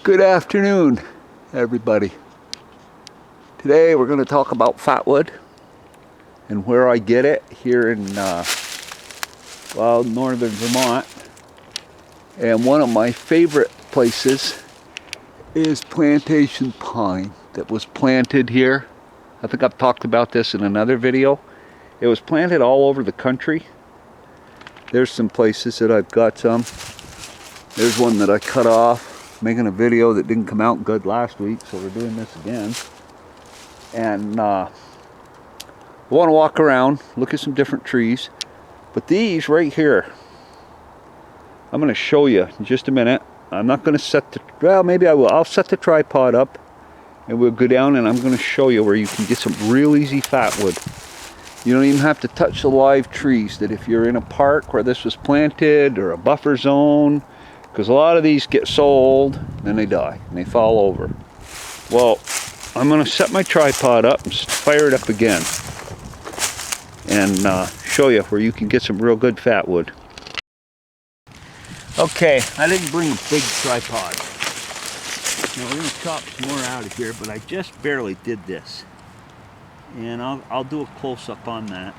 Good afternoon, everybody. Today we're going to talk about fatwood and where I get it here in northern Vermont. And one of my favorite places is plantation pine that was planted here. I think I've talked about this in another video. It was planted all over the country. There's some places that I've got some. There's one that I cut off, making a video that didn't come out good last week, so we're doing this again. And I want to walk around, look at some different trees. But these right here, I'm going to show you in just a minute. I'm not going to set the, well, maybe I will. I'll set the tripod up and we'll go down and I'm going to show you where you can get some real easy fatwood. You don't even have to touch the live trees. That if you're in a park where this was planted or a buffer zone, because a lot of these get so old, then they die and they fall over. Well, I'm going to set my tripod up and fire it up again and show you where you can get some real good fatwood. Okay, I didn't bring a big tripod. Now we're going to chop some more out of here, but I just barely did this. And I'll do a close-up on that.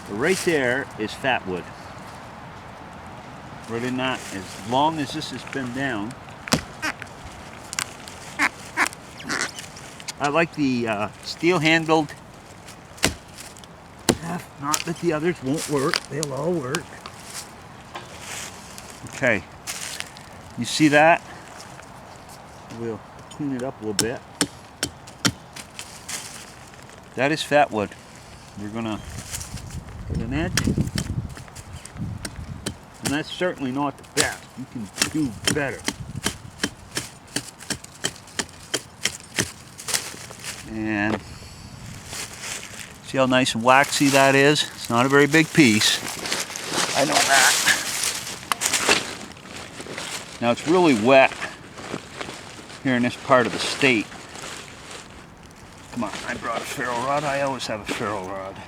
But right there is fatwood. Right in that, as long as this has been down. I like the steel-handled. Not that the others won't work, they'll all work. Okay, you see that? We'll clean it up a little bit. That is fatwood. We're gonna get an edge. And that's certainly not the best. You can do better. And see how nice and waxy that is? It's not a very big piece. I know that. Now it's really wet here in this part of the state. Come on, I brought a ferro rod. I always have a ferro rod.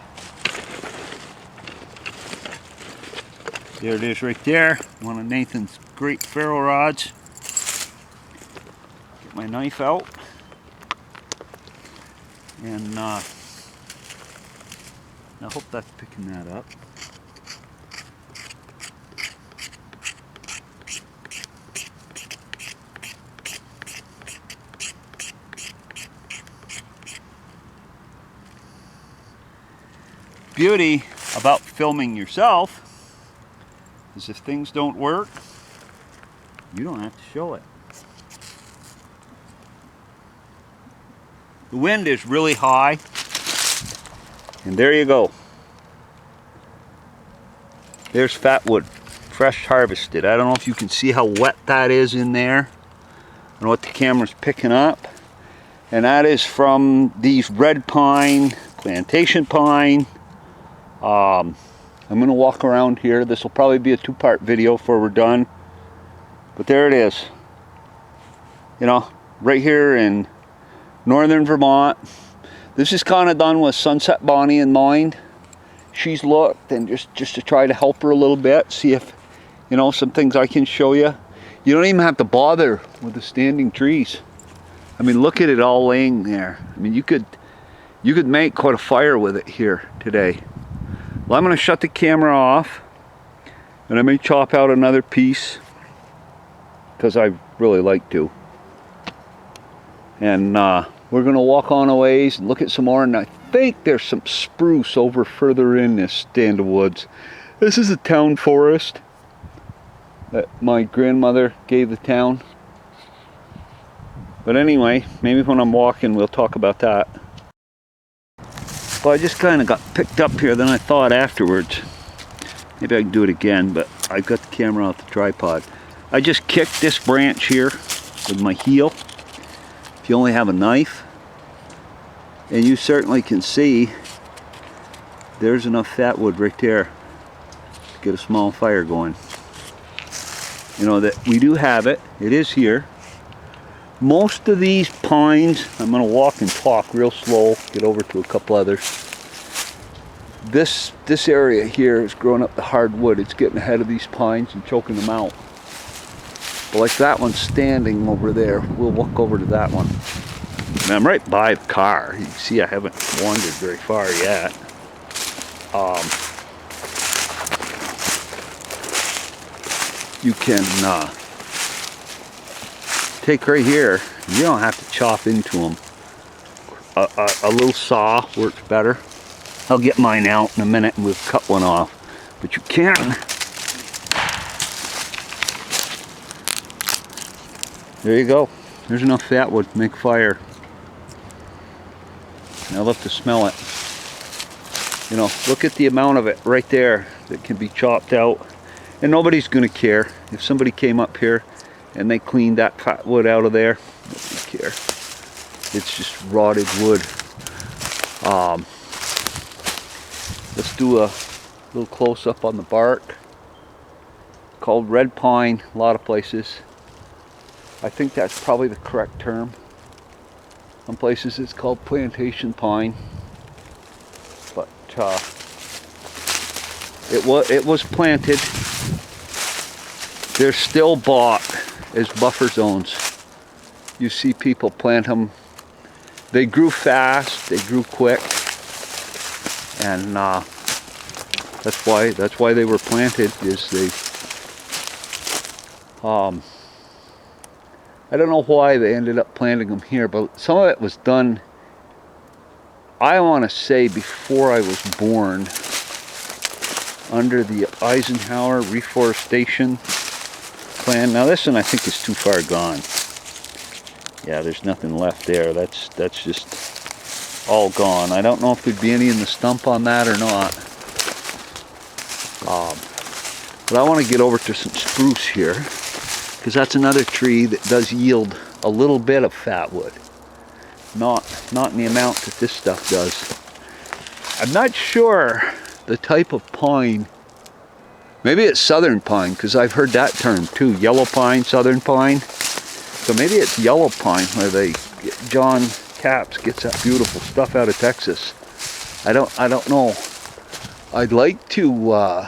There it is right there. One of Nathan's great ferro rods. Get my knife out. And I hope that's picking that up. Beauty about filming yourself is if things don't work, you don't have to show it. The wind is really high, and there you go. There's fatwood, fresh harvested. I don't know if you can see how wet that is in there. I don't know what the camera's picking up. And that is from these red pine, plantation pine. I'm going to walk around here. This will probably be a two-part video before we're done. But there it is. You know, right here in northern Vermont. This is kind of done with Sunset Bonnie in mind. She's looked, and just to try to help her a little bit, see if, you know, some things I can show you. You don't even have to bother with the standing trees. I mean, look at it all laying there. I mean, you could make quite a fire with it here today. Well, I'm going to shut the camera off, and I may chop out another piece because I really like to. And we're going to walk on a ways and look at some more, and I think there's some spruce over further in this stand of woods. This is a town forest that my grandmother gave the town. But anyway, maybe when I'm walking we'll talk about that. Well, I just kind of got picked up here, then I thought afterwards, maybe I can do it again, but I got the camera off the tripod. I just kicked this branch here with my heel. If you only have a knife, and you certainly can see there's enough fatwood right there to get a small fire going. You know that we do have it. It is here. Most of these pines, I'm going to walk and talk real slow, get over to a couple others. This area here is growing up the hardwood. It's getting ahead of these pines and choking them out. But like that one standing over there, we'll walk over to that one. And I'm right by the car. You can see I haven't wandered very far yet. You can take right here. You don't have to chop into them. A little saw works better. I'll get mine out in a minute and we'll cut one off. But you can. There you go. There's enough fat wood to make fire. I love to smell it. You know, look at the amount of it right there that can be chopped out. And nobody's going to care. If somebody came up here and they cleaned that fat wood out of there, nobody would care. It's just rotted wood. Let's do a little close-up on the bark. Called red pine, a lot of places. I think that's probably the correct term. Some places it's called plantation pine. But it was planted. They're still bought as buffer zones. You see people plant them. They grew fast, they grew quick, and that's why they were planted. Is they I don't know why they ended up planting them here, but some of it was done, I want to say, before I was born, under the Eisenhower reforestation plan. Now this one I think is too far gone. Yeah, there's nothing left there. That's just all gone. I don't know if there'd be any in the stump on that or not. But I want to get over to some spruce here, because that's another tree that does yield a little bit of fat wood. Not in the amount that this stuff does. I'm not sure the type of pine. Maybe it's southern pine, because I've heard that term too. Yellow pine, southern pine. So maybe it's yellow pine where John Capps gets that beautiful stuff out of Texas. I don't know. I'd like to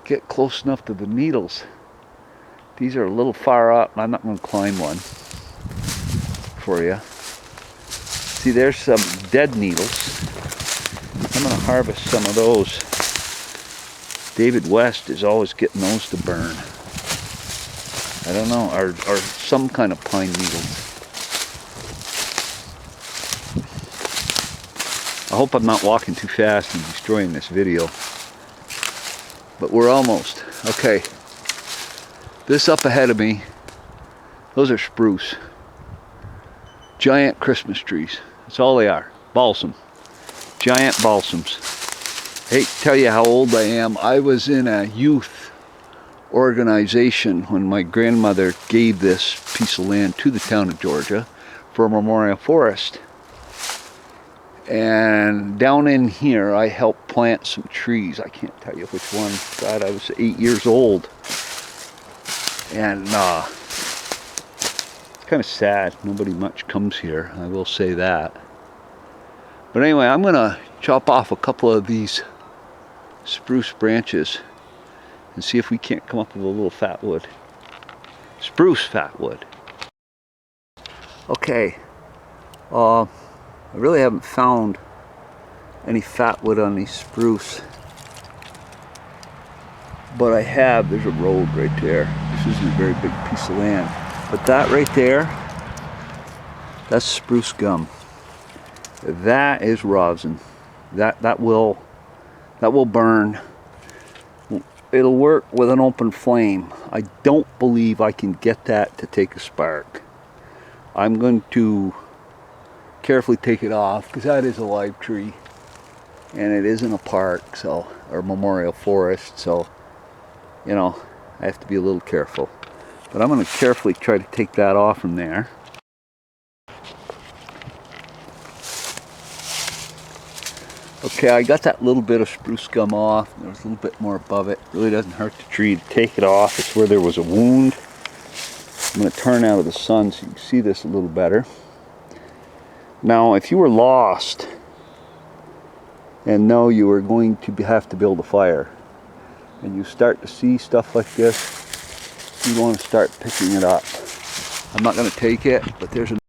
get close enough to the needles. These are a little far up. I'm not going to climb one for you. See, there's some dead needles. I'm going to harvest some of those. David West is always getting those to burn. I don't know, or some kind of pine needles. I hope I'm not walking too fast and destroying this video. But we're almost. Okay. This up ahead of me, those are spruce. Giant Christmas trees. That's all they are. Balsam. Giant balsams. I hate to tell you how old I am. I was in a youth organization when my grandmother gave this piece of land to the town of Georgia for a memorial forest. And down in here I helped plant some trees. I can't tell you which one. God, I was 8 years old. And it's kind of sad. Nobody much comes here, I will say that. But anyway, I'm going to chop off a couple of these spruce branches and see if we can't come up with a little fat wood. Spruce fat wood. Okay. I really haven't found any fat wood on these spruce. But I have. There's a road right there. This isn't a very big piece of land. But that right there, that's spruce gum. That is rosin. That will burn. It'll work with an open flame. I don't believe I can get that to take a spark. I'm going to carefully take it off, because that is a live tree and it is in a park, so, or memorial forest, so you know, I have to be a little careful. But I'm going to carefully try to take that off from there. Okay, I got that little bit of spruce gum off. There was a little bit more above it. Really doesn't hurt the tree to take it off. It's where there was a wound. I'm going to turn out of the sun so you can see this a little better. Now, if you were lost and know you were going to have to build a fire, and you start to see stuff like this, you want to start picking it up. I'm not going to take it, but there's a